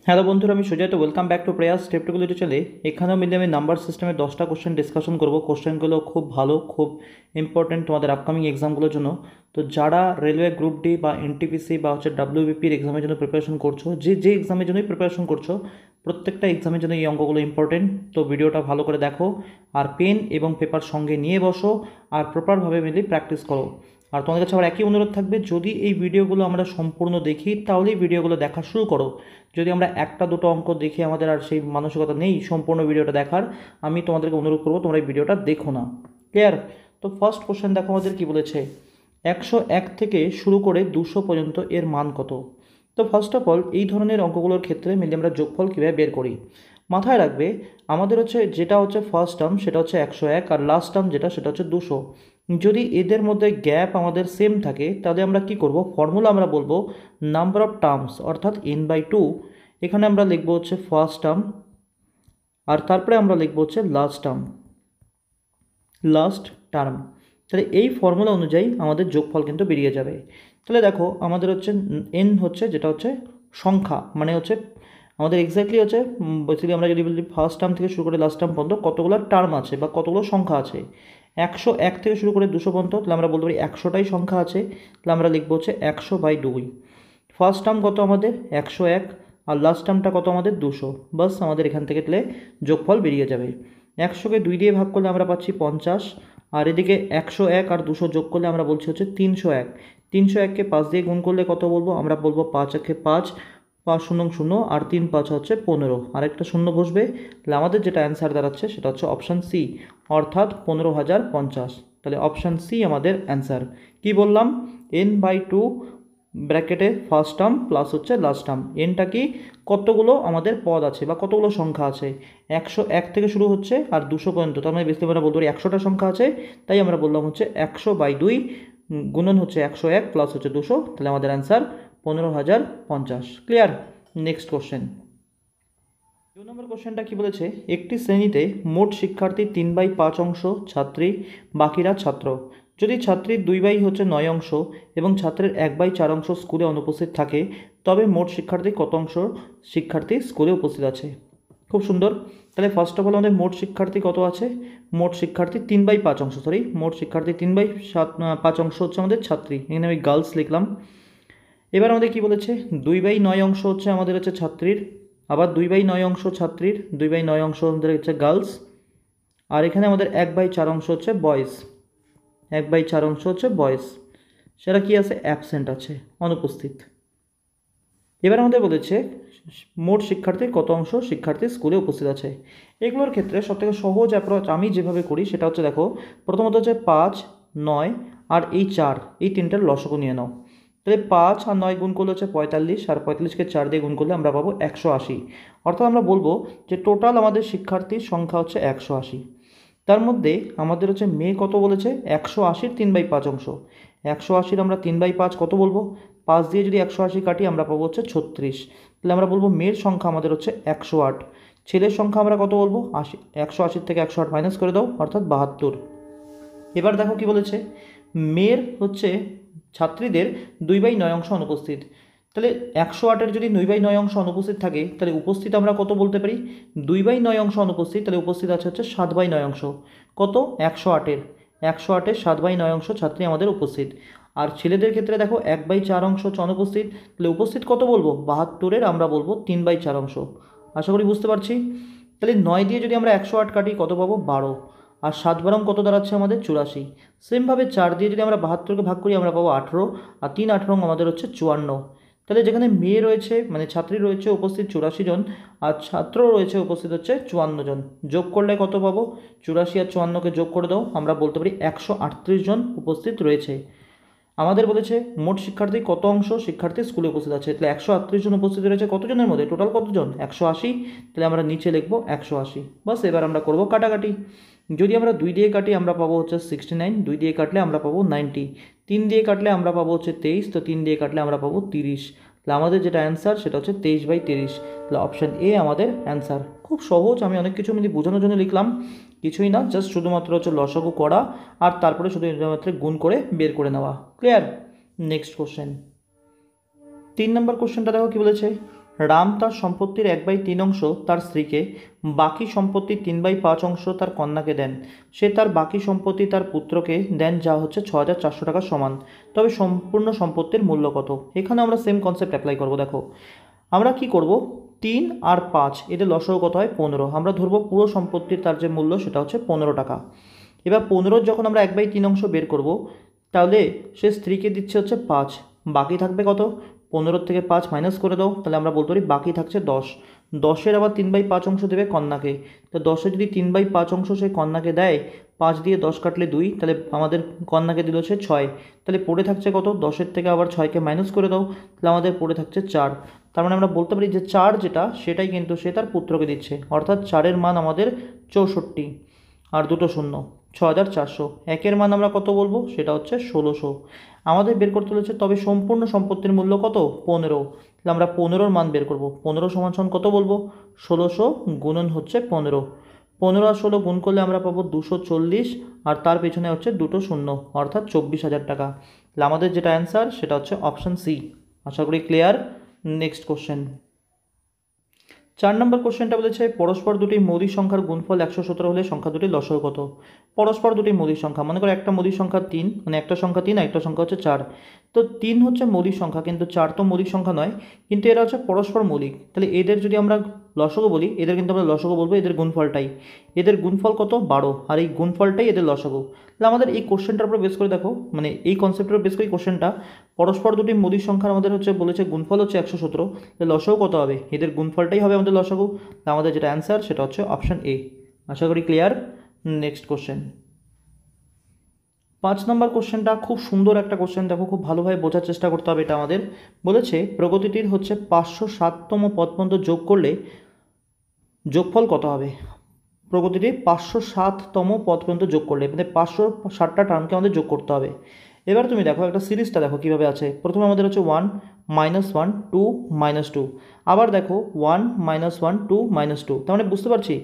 Hello বন্ধুরা, আমি সুজয়। তো ওয়েলকাম ব্যাক টু প্রয়াস স্টেপটুকুল চ্যানেলে। এখানেও মিলে আমি নাম্বার সিস্টেমের 10টা কোশ্চেন ডিসকাশন করব। কোশ্চেনগুলো খুব ভালো, খুব ইম্পর্টেন্ট তোমাদের আপকামিং এক্সামগুলোর জন্য। তো যারা রেলওয়ে গ্রুপ ডি বা এনটিপিসি বা ডাব্লিউবিপির এক্সামের জন্য প্রিপারেশন করছো, যে এক্সামের জন্যই প্রিপারেশন করছো, প্রত্যেকটা এক্সামের জন্য এই অঙ্কগুলো ইম্পর্টেন্ট। তো ভিডিওটা ভালো করে দেখো, আর পেন এবং পেপার সঙ্গে নিয়ে বসো, আর প্রপারভাবে মিলে প্র্যাকটিস করো। আর তোমাদের কাছে আবার একই অনুরোধ থাকবে, যদি এই ভিডিওগুলো আমরা সম্পূর্ণ দেখি তাহলেই ভিডিওগুলো দেখা শুরু করো। যদি আমরা একটা দুটো অঙ্ক দেখে আমাদের আর সেই মানসিকতা নেই সম্পূর্ণ ভিডিওটা দেখার, আমি তোমাদেরকে অনুরোধ করবো তোমরা এই ভিডিওটা দেখো না। ক্লিয়ার? তো ফার্স্ট কোশ্চেন দেখো আমাদের কি বলেছে। 101 থেকে শুরু করে 200 পর্যন্ত এর মান কত? তো ফার্স্ট অফ অল এই ধরনের অঙ্কগুলোর ক্ষেত্রে মিলে আমরা যোগফল কীভাবে বের করি মাথায় রাখবে। আমাদের যেটা হচ্ছে ফার্স্ট টার্ম সেটা হচ্ছে 101, আর লাস্ট টার্ম যেটা সেটা হচ্ছে 200। যদি এদের মধ্যে গ্যাপ আমাদের সেম থাকে তাহলে আমরা কি করব, ফর্মুলা আমরা বলবো নাম্বার অফ টার্মস, অর্থাৎ n/2। এখানে আমরা লিখবো হচ্ছে ফার্স্ট টার্ম, আর তারপরে আমরা লিখবো হচ্ছে লাস্ট টার্ম। তাহলে এই ফর্মুলা অনুযায়ী আমাদের যোগফল কিন্তু বেরিয়ে যাবে। তাহলে দেখো আমাদের n হচ্ছে যেটা হচ্ছে সংখ্যা, মানে আমাদের এক্স্যাক্টলি বেসিক্যালি আমরা যদি বলি ফার্স্ট টার্ম থেকে শুরু করে লাস্ট টার্ম পর্যন্ত কতগুলো টার্ম আছে বা কতগুলো সংখ্যা আছে। 101 থেকে শুরু করে 200 পর্যন্ত, তাহলে আমরা বলতে পারি 100টাই সংখ্যা আছে। তাহলে আমরা লিখবো হচ্ছে 100/2। ফার্স্ট টার্ম কত আমাদের 101, আর লাস্ট টার্মটা কত আমাদের 200। বাস আমাদের এখান থেকে তাহলে যোগফল বেরিয়ে যাবে। 100কে 2 দিয়ে ভাগ করলে আমরা পাচ্ছি 50, আর এদিকে 101 আর 200 যোগ করলে আমরা বলছি হচ্ছে 301। 301কে 5 দিয়ে গুণ করলে কত বলবো, আমরা বলবো 5 × 5, 5 0 0, আর 3 5 হচ্ছে 15, আরেকটা শূন্য বসবে। তাহলে আমাদের যেটা অ্যান্সার দাঁড়াচ্ছে সেটা হচ্ছে অপশান সি, অর্থাৎ 15,050। তাহলে অপশান সি আমাদের অ্যান্সার। কি বললাম, n/2 ব্র্যাকেটে ফার্স্ট টার্ম প্লাস হচ্ছে লাস্ট টার্ম। এনটা কি, কতগুলো আমাদের পদ আছে বা কতগুলো সংখ্যা আছে। 101 থেকে শুরু হচ্ছে আর 200 পর্যন্ত, তার মানে বেসিক্যালি আমরা বলতে পারি 100টা সংখ্যা আছে। তাই আমরা বললাম হচ্ছে 100/2 গুণন হচ্ছে 101 প্লাস হচ্ছে 200। তাহলে আমাদের অ্যান্সার 15,050। ক্লিয়ার? Next question. 2 নম্বর কোশ্চেনটা কি বলেছে, একটি শ্রেণীতে মোট শিক্ষার্থী 3/5 অংশ ছাত্রী, বাকিরা ছাত্র। যদি ছাত্রীর 2/9 অংশ এবং ছাত্রের 1/4 অংশ স্কুলে অনুপস্থিত থাকে, তবে মোট শিক্ষার্থী কত অংশ শিক্ষার্থী স্কুলে উপস্থিত আছে? খুব সুন্দর। তাহলে ফার্স্ট অফ অল আমাদের মোট শিক্ষার্থী কত আছে, মোট শিক্ষার্থী 3/5 অংশ, মোট শিক্ষার্থী 3/5 অংশ হচ্ছে আমাদের ছাত্রী, এখানে আমি গার্লস লিখলাম। এবার আমাদের কি বলেছে, 2/9 অংশ হচ্ছে আমাদের ছাত্রীর, আবার 2/9 অংশ ছাত্রীর, 2/9 অংশ আমাদের গার্লস, আর এখানে আমাদের 1/4 অংশ হচ্ছে বয়েজ, 1/4 অংশ হচ্ছে বয়েজ। সেটা কি আছে, অ্যাবসেন্ট আছে, অনুপস্থিত। এবার আমাদের বলেছে মোট শিক্ষার্থীর কত অংশ শিক্ষার্থী স্কুলে উপস্থিত আছে। এগুলোর ক্ষেত্রে সবথেকে সহজ অ্যাপ্রোচ আমি যেভাবে করি সেটা হচ্ছে, দেখো প্রথমত হচ্ছে 5, 9 আর এই 4, এই তিনটার লসগু নিয়ে নাও। তাহলে 5 আর 9 গুণ করলে হচ্ছে 45, আর 45কে 4 দিয়ে গুণ করলে আমরা পাবো 180। অর্থাৎ আমরা বলবো যে টোটাল আমাদের শিক্ষার্থীর সংখ্যা হচ্ছে 180। তার মধ্যে আমাদের মেয়ে কত বলেছে, 180-র 3/5 অংশ। 180-র আমরা 3/5 কত বলবো, 5 দিয়ে যদি 180 কাটি আমরা পাবো হচ্ছে 36। তাহলে আমরা বলবো মেয়ের সংখ্যা আমাদের হচ্ছে 108। ছেলের সংখ্যা আমরা কত বলবো, 80। 180 থেকে 108 মাইনাস করে দাও, অর্থাৎ 72। এবার দেখো কি বলেছে, মেয়ের ছাত্রীদের 2/9 অংশ অনুপস্থিত। তাহলে 108-এর যদি 2/9 অংশ অনুপস্থিত থাকে, তাহলে উপস্থিত আমরা কত বলতে পারি, 2/9 অংশ অনুপস্থিত, তাহলে উপস্থিত আছে হচ্ছে 7/9 অংশ। কত, 108-এর 7/9 অংশ ছাত্রী আমাদের উপস্থিত। আর ছেলেদের ক্ষেত্রে দেখো 1/4 অংশ হচ্ছে অনুপস্থিত, তাহলে উপস্থিত কত বলবো, 72-এর আমরা বলবো 3/4 অংশ। আশা করি বুঝতে পারছি। তাহলে 9 দিয়ে যদি আমরা 108 কাটি কত পাবো, 12, আর 7/12 কত দাঁড়াচ্ছে আমাদের 84। সেমভাবে 4 দিয়ে যদি আমরা 72কে ভাগ করি আমরা পাবো 18, আর 3×18 আমাদের হচ্ছে 54। তাহলে যেখানে মেয়ে রয়েছে মানে ছাত্রী রয়েছে উপস্থিত 84 জন, আর ছাত্র রয়েছে উপস্থিত হচ্ছে 54 জন। যোগ করলে কত পাবো, 84 আর 54কে যোগ করে দাও, আমরা বলতে পারি 138 জন উপস্থিত রয়েছে। আমাদের বলেছে মোট শিক্ষার্থী কত অংশ শিক্ষার্থী স্কুলে উপস্থিত আছে, তাহলে 138 জন উপস্থিত রয়েছে কতজনের মধ্যে, টোটাল কতজন, 180। তাহলে আমরা নিচে লিখবো 180। বাস এবার আমরা করব কাটাকাটি। যদি আমরা 2 দিয়ে কাটি আমরা পাবো হচ্ছে 69, 2 দিয়ে কাটলে আমরা পাবো 90, 3 দিয়ে কাটলে আমরা পাবো হচ্ছে 23, তো 3 দিয়ে কাটলে আমরা পাবো 30। তাহলে আমাদের যেটা অ্যান্সার সেটা হচ্ছে 23/30। তাহলে অপশান এ আমাদের অ্যান্সার। খুব সহজ, আমি অনেক কিছু বোঝানোর জন্য লিখলাম, কিছুই না, জাস্ট শুধুমাত্র লসাগু করা আর তারপরে শুধুমাত্র গুণ করে বের করে নেওয়া। ক্লিয়ার? Next question. 3 নম্বর কোশ্চেনটা দেখো কি বলেছে, রাম তার সম্পত্তির 1/3 অংশ তার স্ত্রীকে, বাকি সম্পত্তির 3/5 অংশ তার কন্যাকে দেন। সে তার বাকি সম্পত্তি তার পুত্রকে দেন, যা হচ্ছে 6,400 টাকার সমান। তবে সম্পূর্ণ সম্পত্তির মূল্য কত? এখানে আমরা সেম কনসেপ্ট অ্যাপ্লাই করব। দেখো আমরা কি করব, 3 আর 5 এদের লসাগু কত হয়? 15। আমরা ধরবো পুরো সম্পত্তির তার যে মূল্য সেটা হচ্ছে 15 টাকা। এবার 15 যখন আমরা 1/3 অংশ বের করব, তাহলে সে স্ত্রীকে দিচ্ছে হচ্ছে 5, বাকি থাকবে কত? 15 থেকে 5 মাইনাস করে দাও, তাহলে আমরা বলতে পারি বাকি থাকছে 10। 10-এর আবার 3/5 অংশ দেবে কন্যাকে, তো 10-এ যদি 3/5 অংশ সে কন্যাকে দেয়, 5 দিয়ে 10 কাটলে 2, তাহলে আমাদের কন্যাকে দিল সে 6। তাহলে পড়ে থাকছে কত? 10-এর থেকে আবার 6কে মাইনাস করে দাও, তাহলে আমাদের পড়ে থাকছে 4। তার মানে আমরা বলতে পারি যে 4 যেটা সেটাই কিন্তু সে তার পুত্রকে দিচ্ছে, অর্থাৎ 4-এর মান আমাদের 64 আর দুটো শূন্য, 6,400। একের মান আমরা কত বলবো? সেটা হচ্ছে 1600। আমাদের বের করতে হচ্ছে তবে সম্পূর্ণ সম্পত্তির মূল্য কত? 15। তাহলে আমরা 15-র মান বের করব। 15 সমান সমান কত বলবো? 1600 গুণন হচ্ছে 15। 15 আর 16 গুণ করলে আমরা পাবো 240, আর তার পেছনে হচ্ছে দুটো শূন্য, অর্থাৎ 24,000 টাকা। তাহলে আমাদের যেটা অ্যান্সার সেটা হচ্ছে অপশান সি। আশা করি ক্লিয়ার। Next question. 4 নম্বর কোশ্চেনটা বলেছে পরস্পর দুটি মৌলিক সংখ্যার গুণফল 117 হলে সংখ্যা দুটি লসাগু কত? পরস্পর দুটি মৌলিক সংখ্যা, মনে করো একটা মৌলিক সংখ্যা 3, মানে একটা সংখ্যা 3 আর একটা সংখ্যা হচ্ছে 4। তো 3 হচ্ছে মৌলিক সংখ্যা, কিন্তু 4 তো মৌলিক সংখ্যা নয়, কিন্তু এরা হচ্ছে পরস্পর মৌলিক। তাহলে এদের যদি আমরা লসাগু বলি, এদের কিন্তু আমরা লসাগু বলবো এদের গুণফলটাই। এদের গুণফল কত? 12, আর এই গুণফলটাই এদের লসাগু। তাহলে আমাদের এই কোশ্চেনটার উপর বেস করে দেখো, মানে এই কনসেপ্টের বেস করে কোশ্চেনটা, পরস্পর দুটি মৌলিক সংখ্যার আমাদের হচ্ছে বলেছে গুণফল হচ্ছে 117, তাহলে লসাগু কত হবে? এদের গুণফলটাই হবে আমাদের লসাগু। আমাদের যেটা অ্যান্সার সেটা হচ্ছে অপশান এ। আশা করি ক্লিয়ার। Next question. 5 নম্বর কোশ্চেনটা খুব সুন্দর একটা কোশ্চেন, দেখো খুব ভালোভাবে বোঝার চেষ্টা করতে হবে। এটা আমাদের বলেছে প্রগতিটির হচ্ছে 507তম পদ পর্যন্ত যোগ করলে যোগফল কত হবে? প্রগতিটির 507তম পদ পর্যন্ত যোগ করলে, মানে 560টা টার্মকে আমাদের যোগ করতে হবে। এবার তুমি দেখো একটা সিরিজটা দেখো কীভাবে আছে। প্রথমে আমাদের হচ্ছে 1 -1 2 -2, আবার দেখো 1 -1 2 -2। তার মানে বুঝতে পারছি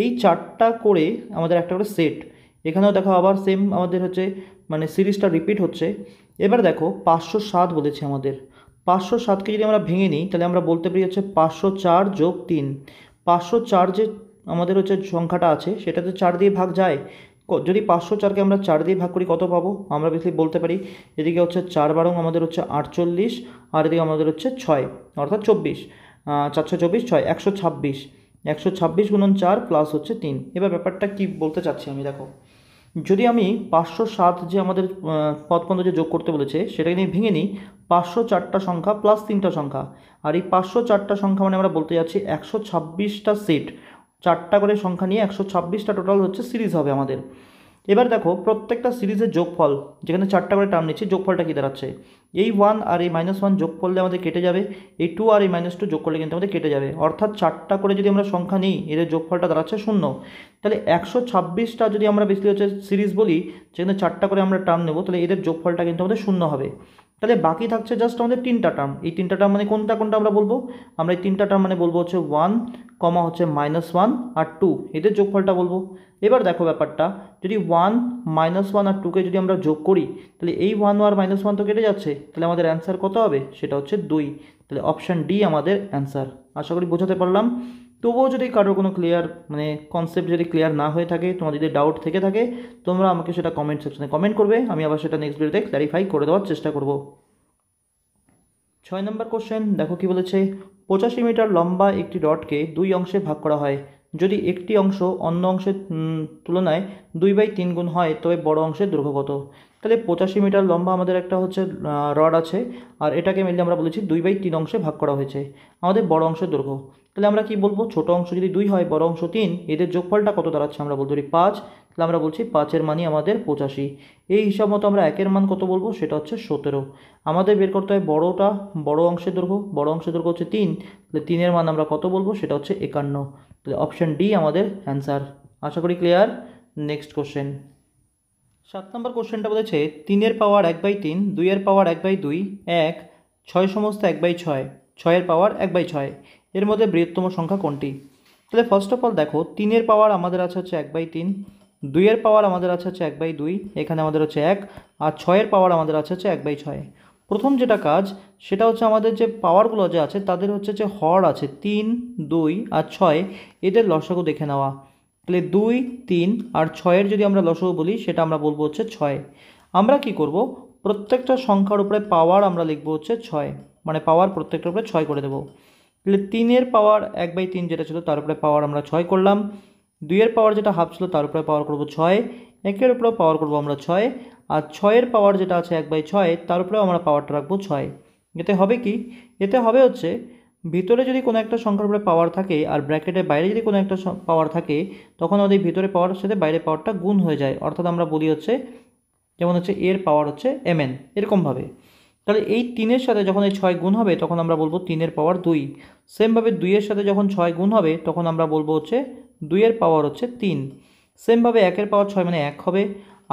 এই 4টা করে আমাদের একটা করে সেট। এখানেও দেখো আবার সেম আমাদের হচ্ছে মানে সিরিজটা রিপিট হচ্ছে। এবার দেখো 507 বলেছে আমাদের। 507কে যদি আমরা ভেঙে নিই, তাহলে আমরা বলতে পারি হচ্ছে 504 যোগ 3। 504 যে আমাদের হচ্ছে সংখ্যাটা আছে সেটাতে 4 দিয়ে ভাগ যায়। যদি 504কে আমরা 4 দিয়ে ভাগ করি কত পাবো? আমরা বেসিক্যালি বলতে পারি এদিকে হচ্ছে 4 বারং আমাদের হচ্ছে 48, আর এদিকে আমাদের হচ্ছে 6, অর্থাৎ 24। 424 6 126। 126 গুণন 4 প্লাস হচ্ছে 3। এবার ব্যাপারটা কি বলতে চাচ্ছি আমি, দেখো যদি আমি 507 যে আমাদের পদপন্থ যে যোগ করতে বলেছে সেটাকে নিয়ে ভেঙে নিই, 504টা সংখ্যা প্লাস 3টা সংখ্যা, আর এই 504টা সংখ্যা মানে আমরা বলতে যাচ্ছি 126টা সেট। 4টা করে সংখ্যা নিয়ে 126টা টোটাল হচ্ছে সিরিজ হবে আমাদের। এবার দেখো প্রত্যেকটা সিরিজের যোগফল, যেখানে 4টা করে টার্ম নিচ্ছি, যোগফলটা কী দাঁড়াচ্ছে? এই 1 আর এই -1 যোগ করলে আমাদের কেটে যাবে, এই 2 আর এই -2 যোগ করলে কিন্তু আমাদের কেটে যাবে, অর্থাৎ 4টা করে যদি আমরা সংখ্যা নিই এদের যোগফলটা দাঁড়াচ্ছে 0। তাহলে 126টা যদি আমরা বেশি হচ্ছে সিরিজ বলি, যেখানে 4টা করে আমরা টার্ম নেব, তাহলে এদের যোগফলটা কিন্তু আমাদের 0 হবে। তাহলে বাকি থাকছে জাস্ট আমাদের 3টা টার্ম। এই 3টা টার্ম মানে কোনটা কোনটা আমরা বলবো? আমরা এই 3টা টার্ম মানে বলবো হচ্ছে 1, হচ্ছে -1 আর 2, এদের যোগফলটা বলবো। এবার দেখো ব্যাপারটা, যদি 1 -1 আর 2কে যদি আমরা যোগ করি, তাহলে এই 1 আর -1 তো কেটে যাচ্ছে, তাহলে আমাদের অ্যান্সার কত হবে? সেটা হচ্ছে 2। তাহলে অপশান ডি আমাদের অ্যান্সার। আশা করি বোঝাতে পারলাম। তবুও যদি কারোর কোনো ক্লিয়ার মানে কনসেপ্ট যদি ক্লিয়ার না হয়ে থাকে, তোমার যদি ডাউট থেকে থাকে, তোমরা আমাকে সেটা কমেন্ট সেকশনে কমেন্ট করবে, আমি আবার সেটা নেক্সট ভিডিওতে ক্ল্যারিফাই করে দেওয়ার চেষ্টা করব। 6 নম্বর কোশ্চেন দেখো কি বলেছে, 85 মিটার লম্বা একটি রডকে 2 অংশে ভাগ করা হয়। যদি একটি অংশ অন্য অংশের তুলনায় 2/3 গুণ হয়, তবে বড় অংশের দৈর্ঘ্য কত? তাহলে 85 মিটার লম্বা আমাদের একটা হচ্ছে রড আছে, আর এটাকে মিলে আমরা বলেছি 2/3 অংশে ভাগ করা হয়েছে আমাদের বড় অংশের দৈর্ঘ্য। তাহলে আমরা কি বলবো? ছোট অংশ যদি 2 হয়, বড় অংশ 3, এদের যোগফলটা কত দাঁড়াচ্ছে? আমরা বলতে পারি 5। তাহলে আমরা বলছি 5-এর মানই আমাদের 85। এই হিসাব মতো আমরা একের মান কত বলবো? সেটা হচ্ছে 17। আমাদের বের করতে হয় বড় অংশের দৈর্ঘ্য। বড় অংশের দৈর্ঘ্য হচ্ছে 3, তাহলে 3-এর মান আমরা কত বলবো? সেটা হচ্ছে 51। তাহলে অপশান ডি আমাদের অ্যান্সার। আশা করি ক্লিয়ার। Next question. 7 নম্বর কোশ্চেনটা বলেছে 3-এর পাওয়ার 1/3, 2-এর পাওয়ার 1/2, 1, 6 সমস্ত 1/6, 6-এর পাওয়ার 1/6, এর মধ্যে বৃহত্তম সংখ্যা কোনটি? তাহলে ফার্স্ট অফ অল দেখো 3-এর পাওয়ার আমাদের আছে হচ্ছে 1/3, 2-এর পাওয়ার আমাদের আছে হচ্ছে 1/2, এখানে আমাদের হচ্ছে 1, আর 6-এর পাওয়ার আমাদের আছে হচ্ছে 1/6। প্রথম যেটা কাজ সেটা হচ্ছে আমাদের যে পাওয়ারগুলো যে আছে তাদের হচ্ছে যে হর আছে 3, 2 আর 6, এদের লসাগু দেখে নেওয়া। তাহলে 2, 3 আর 6-এর যদি আমরা লসাগু বলি সেটা আমরা বলবো হচ্ছে 6। আমরা কি করব, প্রত্যেকটা সংখ্যার উপরে পাওয়ার আমরা লিখবো হচ্ছে 6, মানে পাওয়ার প্রত্যেকটার উপরে 6 করে দেবো। তাহলে 3-এর পাওয়ার 1/3 যেটা ছিল তার উপরে পাওয়ার আমরা 6 করলাম, 2-এর পাওয়ার যেটা হাফ ছিল তার উপরে পাওয়ার করবো 6, 1-এর উপরে পাওয়ার করবো আমরা 6, আর 6-এর পাওয়ার যেটা আছে 1/6 তার উপরেও আমরা পাওয়ারটা রাখবো 6। এতে হবে কি, এতে হবে হচ্ছে ভিতরে যদি কোনো একটা সংখ্যার উপরে পাওয়ার থাকে আর ব্র্যাকেটের বাইরে যদি কোনো একটা পাওয়ার থাকে, তখন আমাদের ভিতরে পাওয়ার সাথে বাইরে পাওয়ারটা গুণ হয়ে যায়, অর্থাৎ আমরা বলি হচ্ছে যেমন হচ্ছে এর পাওয়ার হচ্ছে mn, এরকমভাবে। তাহলে এই 3-এর সাথে যখন এই 6 গুণ হবে তখন আমরা বলবো 3-এর পাওয়ার 2। সেমভাবে 2-এর সাথে যখন 6 গুণ হবে তখন আমরা বলবো হচ্ছে 2-এর পাওয়ার হচ্ছে 3। সেমভাবে 1-এর পাওয়ার 6 মানে 1 হবে,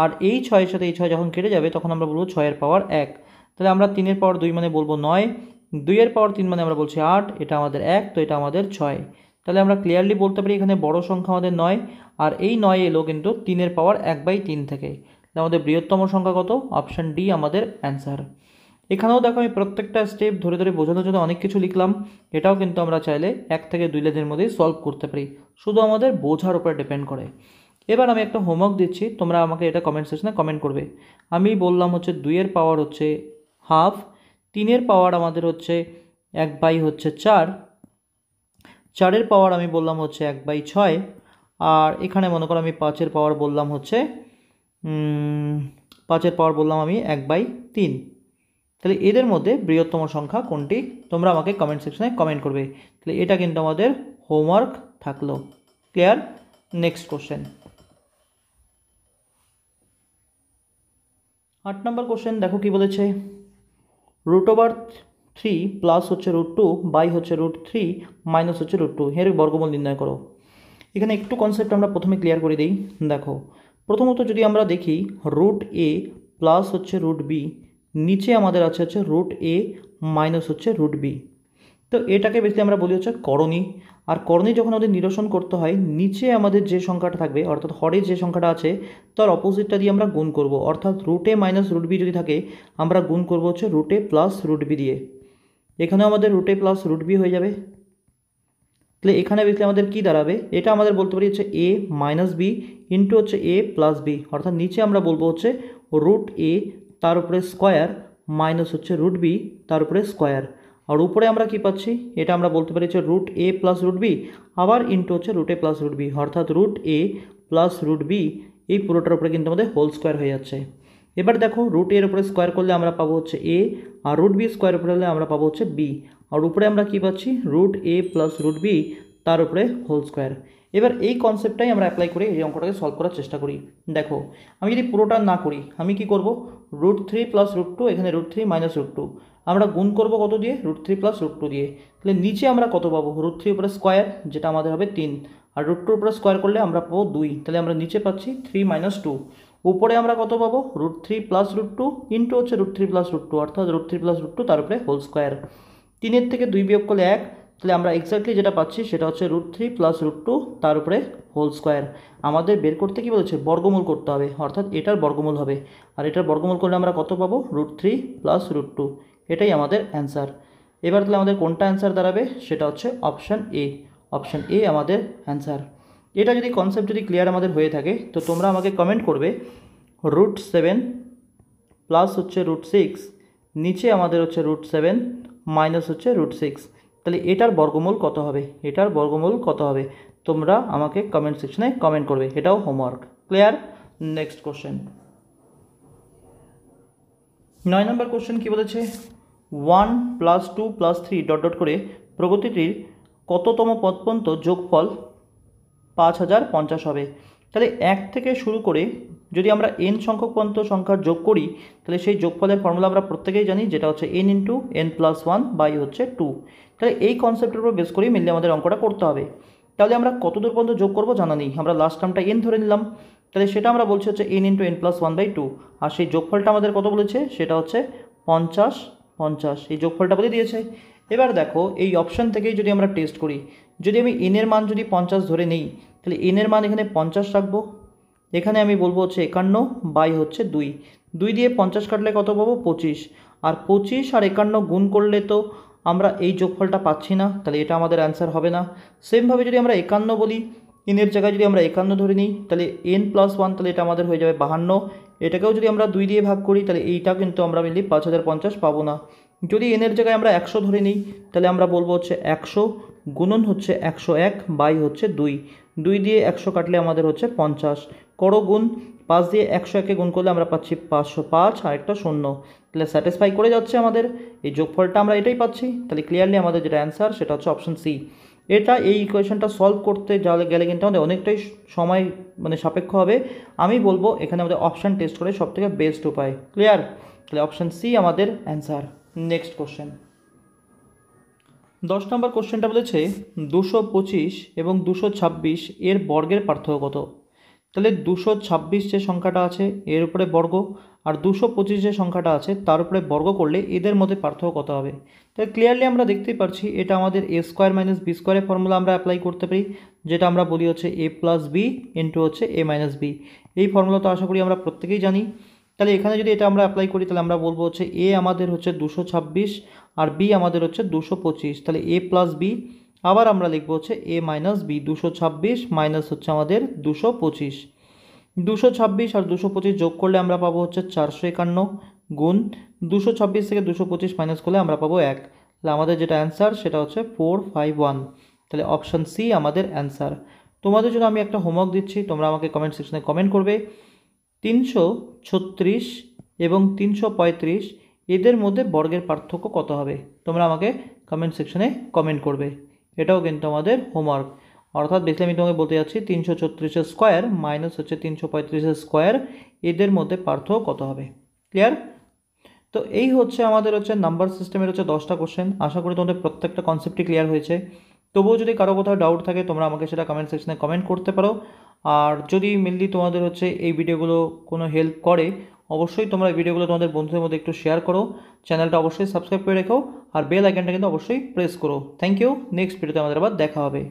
আর এই 6-এর সাথে এই 6 যখন কেটে যাবে তখন আমরা বলবো 6-এর পাওয়ার 1। তাহলে আমরা 3-এর পাওয়ার 2 মানে বলবো 9, 2-এর পাওয়ার 3 মানে আমরা বলছি 8, এটা আমাদের 1, তো এটা আমাদের 6। তাহলে আমরা ক্লিয়ারলি বলতে পারি এখানে বড় সংখ্যা আমাদের 9, আর এই 9 এলো কিন্তু 3-এর পাওয়ার 1/3 থেকে। আমাদের বৃহত্তম সংখ্যা কত? অপশান ডি আমাদের অ্যান্সার। এখানেও দেখো আমি প্রত্যেকটা স্টেপ ধরে ধরে বোঝানোর জন্য অনেক কিছু লিখলাম, এটাও কিন্তু আমরা চাইলে 1 থেকে 2 লাইনের মধ্যেই সলভ করতে পারি, শুধু আমাদের বোঝার উপরে ডিপেন্ড করে। এবার আমি একটা হোমওয়ার্ক দিচ্ছি, তোমরা আমাকে এটা কমেন্ট সেকশনে কমেন্ট করবে। আমি বললাম হচ্ছে 2-এর পাওয়ার হচ্ছে হাফ, 3-এর পাওয়ার আমাদের হচ্ছে 1/4, 4-এর পাওয়ার আমি বললাম হচ্ছে 1/6, আর এখানে মনে করো আমি 5-এর পাওয়ার বললাম হচ্ছে 5-এর পাওয়ার বললাম আমি 1/3। তাহলে এদের মধ্যে বৃহত্তম সংখ্যা কোনটি, তোমরা আমাকে কমেন্ট সেকশনে কমেন্ট করবে। তাহলে এটা কিন্তু আমাদের হোমওয়ার্ক থাকলো। ক্লিয়ার? নেক্সট কোশ্চেন, 8 নম্বর কোশ্চেন দেখো কি বলেছে, √3 প্লাস হচ্ছে √2 বাই হচ্ছে √3 মাইনাস হচ্ছে √2 এর বর্গমূল নির্ণয় করো। এখানে একটু কনসেপ্ট আমরা প্রথমে ক্লিয়ার করে দিই। দেখো প্রথমত যদি আমরা দেখি √a প্লাস হচ্ছে √b, নিচে আমাদের আছে হচ্ছে √a মাইনাস হচ্ছে √b। তো এটাকে বেশি আমরা বলি হচ্ছে করণী। আর করণী যখন আমাদের নিরসন করতে হয়, নিচে আমাদের যে সংখ্যাটা থাকবে অর্থাৎ হরে যে সংখ্যাটা আছে তার অপোজিটটা দিয়ে আমরা গুণ করব, অর্থাৎ √a মাইনাস √b যদি থাকে আমরা গুণ করব হচ্ছে √a প্লাস √b দিয়ে। এখানেও আমাদের √a প্লাস √b হয়ে যাবে। তাহলে এখানে বেশি আমাদের কি দাঁড়াবে, এটা আমাদের বলতে পারি হচ্ছে a মাইনাস বি ইন্টু হচ্ছে a প্লাস বি, অর্থাৎ নিচে আমরা বলবো হচ্ছে √a তার উপরে স্কোয়ার মাইনাস হচ্ছে √b তার উপরে স্কোয়ার, আর উপরে আমরা কি পাচ্ছি, এটা আমরা বলতে পারি হচ্ছে √a প্লাস √b আবার ইন্টু হচ্ছে √a প্লাস √b, অর্থাৎ √a প্লাস √b এই পুরোটার উপরে কিন্তু আমাদের হোল স্কোয়ার হয়ে যাচ্ছে। এবার দেখো √a এর উপরে স্কোয়ার করলে আমরা পাবো হচ্ছে a, আর √b স্কোয়ার উপরে হলে আমরা পাবো হচ্ছে b, আর উপরে আমরা কি পাচ্ছি √a প্লাস √b তার উপরে হোল স্কোয়ার। এবার এই কনসেপ্টটাই আমরা অ্যাপ্লাই করে এই অঙ্কটাকে সলভ করার চেষ্টা করি। দেখো আমি যদি পুরোটা না করি আমি কি করব, √3 প্লাস √2, এখানে √3 মাইনাস √2 আমরা গুণ করব কত দিয়ে, √3 প্লাস √2 দিয়ে। তাহলে নিচে আমরা কত পাবো, √3 উপরে স্কোয়ার যেটা আমাদের হবে 3, আর √2 উপরে স্কোয়ার করলে আমরা পাবো 2, তাহলে আমরা নিচে পাচ্ছি 3 মাইনাস 2। উপরে আমরা কত পাবো, √3 প্লাস √2 ইন্টু হচ্ছে √3 প্লাস √2, অর্থাৎ √3 প্লাস √2 তার উপরে হোল স্কোয়ার। 3-এর থেকে 2 বিয়োগ করলে 1, তাহলে আমরা এক্স্যাক্টলি যেটা পাচ্ছি সেটা হচ্ছে √3 প্লাস √2 তার উপরে হোল স্কোয়ার। আমাদের বের করতে কি বলেছে, বর্গমূল করতে হবে, অর্থাৎ এটার বর্গমূল হবে, আর এটার বর্গমূল করলে আমরা কত পাবো, √3 প্লাস √2, এটাই আমাদের অ্যান্সার। এবার তাহলে আমাদের কোনটা অ্যান্সার দাঁড়াবে, সেটা হচ্ছে অপশান এ, অপশান এ আমাদের অ্যান্সার। এটা যদি কনসেপ্ট যদি ক্লিয়ার আমাদের হয়ে থাকে তো তোমরা আমাকে কমেন্ট করবে √7 প্লাস হচ্ছে √6, নিচে আমাদের হচ্ছে √7 মাইনাস হচ্ছে √6, তাহলে এটার বর্গমূল কত হবে, এটার বর্গমূল কত হবে তোমরা আমাকে কমেন্ট সেকশনে কমেন্ট করবে, এটাও হোমওয়ার্ক। ক্লিয়ার? নেক্সট কোশ্চেন, 9 নম্বর কোশ্চেন কি বলেছে, 1 প্লাস 2 প্লাস 3 ডট ডট করে প্রগতিটির কততম পদ পর্যন্ত যোগফল 5050 হবে। তাহলে 1 থেকে শুরু করে যদি আমরা n সংখ্যক পর্যন্ত সংখ্যার যোগ করি তাহলে সেই যোগফলের ফর্মুলা আমরা প্রত্যেকেই জানি, যেটা হচ্ছে n into n plus 1 by হচ্ছে 2। তাহলে এই কনসেপ্টের উপর বেস করেই মেনলি আমাদের অঙ্কটা করতে হবে। তাহলে আমরা কত দূর পর্যন্ত যোগ করবো জানা নেই, আমরা লাস্ট টার্মটা n ধরে নিলাম, তাহলে সেটা আমরা বলছি হচ্ছে n ইন্টু n প্লাস 1/2, আর সেই যোগফলটা আমাদের কত বলেছে, সেটা হচ্ছে 50 এই যোগফলটা বলে দিয়েছে। এবার দেখো এই অপশান থেকেই যদি আমরা টেস্ট করি, যদি আমি n এর মান যদি 50 ধরে নেই তাহলে n এর মান এখানে 50 রাখবো, এখানে আমি বলবো হচ্ছে 51 বাই হচ্ছে 2 দিয়ে 50 কাটলে কত পাবো 25, আর 25 আর 51 গুণ করলে তো আমরা এই যোগফলটা পাচ্ছি না, তাহলে এটা আমাদের অ্যান্সার হবে না। সেমভাবে যদি আমরা 51 বলি, এনের জায়গায় যদি আমরা 51 ধরে নিই, তাহলে n+1, তাহলে এটা আমাদের হয়ে যাবে 52। এটাকেও যদি আমরা 2 দিয়ে ভাগ করি, তাহলে এইটা কিন্তু আমরা মিলি 5050 পাবো না। যদি এনের জায়গায় আমরা 100 ধরে নিই, তাহলে আমরা বলবো হচ্ছে 100 গুণন হচ্ছে 101 বাই হচ্ছে 2। 2 দিয়ে 100 কাটলে আমাদের হচ্ছে 50। করো গুণ, 5 দিয়ে 101কে গুণ করলে আমরা পাচ্ছি 505 আর একটা 0। তাহলে স্যাটিসফাই করে যাচ্ছে আমাদের এই যোগফলটা, আমরা এটাই পাচ্ছি। তাহলে ক্লিয়ারলি আমাদের যেটা অ্যান্সার সেটা হচ্ছে অপশন সি। এই ইকুয়েশনটা সলভ করতে গেলে কিন্তু আমাদের অনেকটাই সময় সাপেক্ষ হবে। আমি বলবো এখানে আমাদের অপশান টেস্ট করে সবথেকে বেস্ট উপায়। ক্লিয়ার? তাহলে অপশান সি আমাদের অ্যান্সার। নেক্সট কোশ্চেন, 10 নম্বর কোশ্চেনটা বলেছে 225 এবং 226 এর বর্গের পার্থক্য কত? তাহলে 226 যে সংখ্যাটা আছে এর উপরে বর্গ, আর 225 যে সংখ্যাটা আছে তার উপরে বর্গ করলে এদের মধ্যে পার্থক্য কত হবে? তাহলে ক্লিয়ারলি আমরা দেখতেই পারছি এটা আমাদের a স্কোয়ার মাইনাস বি স্কোয়ারের ফর্মুলা আমরা অ্যাপ্লাই করতে পারি, যেটা আমরা বলি হচ্ছে a প্লাস বি ইন্টু হচ্ছে a মাইনাস বি। এই ফর্মুলা তো আশা করি আমরা প্রত্যেকেই জানি। তাহলে এখানে যদি এটা আমরা অ্যাপ্লাই করি, তাহলে আমরা বলবো হচ্ছে a আমাদের হচ্ছে 226 আর b আমাদের হচ্ছে 225, তাহলে a প্লাস বি, আবার আমরা লিখবো হচ্ছে a মাইনাস বি, 226 মাইনাস হচ্ছে আমাদের 225। 226 আর 225 যোগ করলে আমরা পাবো হচ্ছে 451 গুণ 226 থেকে 225 মাইনাস করলে আমরা পাবো 1। তাহলে আমাদের যেটা অ্যান্সার সেটা হচ্ছে 451। তাহলে অপশান সি আমাদের অ্যান্সার। তোমাদের জন্য আমি একটা হোমওয়ার্ক দিচ্ছি, তোমরা আমাকে কমেন্ট সেকশনে কমেন্ট করবে 336 এবং 335 এদের মধ্যে বর্গের পার্থক্য কত হবে। তোমরা আমাকে কমেন্ট সেকশনে কমেন্ট করবে, এটাও কিন্তু আমাদের হোমওয়ার্ক। অর্থাৎ বেসিক্যালি আমি তোমাকে বলতে যাচ্ছি 336 স্কোয়ার মাইনাস হচ্ছে 335 স্কোয়ার, এদের মধ্যে পার্থক্য কত হবে। ক্লিয়ার? তো এই হচ্ছে আমাদের হচ্ছে নাম্বার সিস্টেমের হচ্ছে 10টা কোশ্চেন। আশা করি তোমাদের প্রত্যেকটা কনসেপ্টই ক্লিয়ার হয়েছে। তবুও যদি কারো কোথাও ডাউট থাকে তোমরা আমাকে সেটা কমেন্ট সেকশনে কমেন্ট করতে পারো। আর যদি মেনলি তোমাদের হচ্ছে এই ভিডিওগুলো কোনো হেল্প করে, অবশ্যই তোমরা এই ভিডিওগুলো তোমাদের বন্ধুদের মধ্যে একটু শেয়ার করো, চ্যানেলটা অবশ্যই সাবস্ক্রাইব করে রেখো, আর বেল আইকনটা কিন্তু অবশ্যই প্রেস করো। Thank you. নেক্সট ভিডিওতে আমাদের আবার দেখা হবে।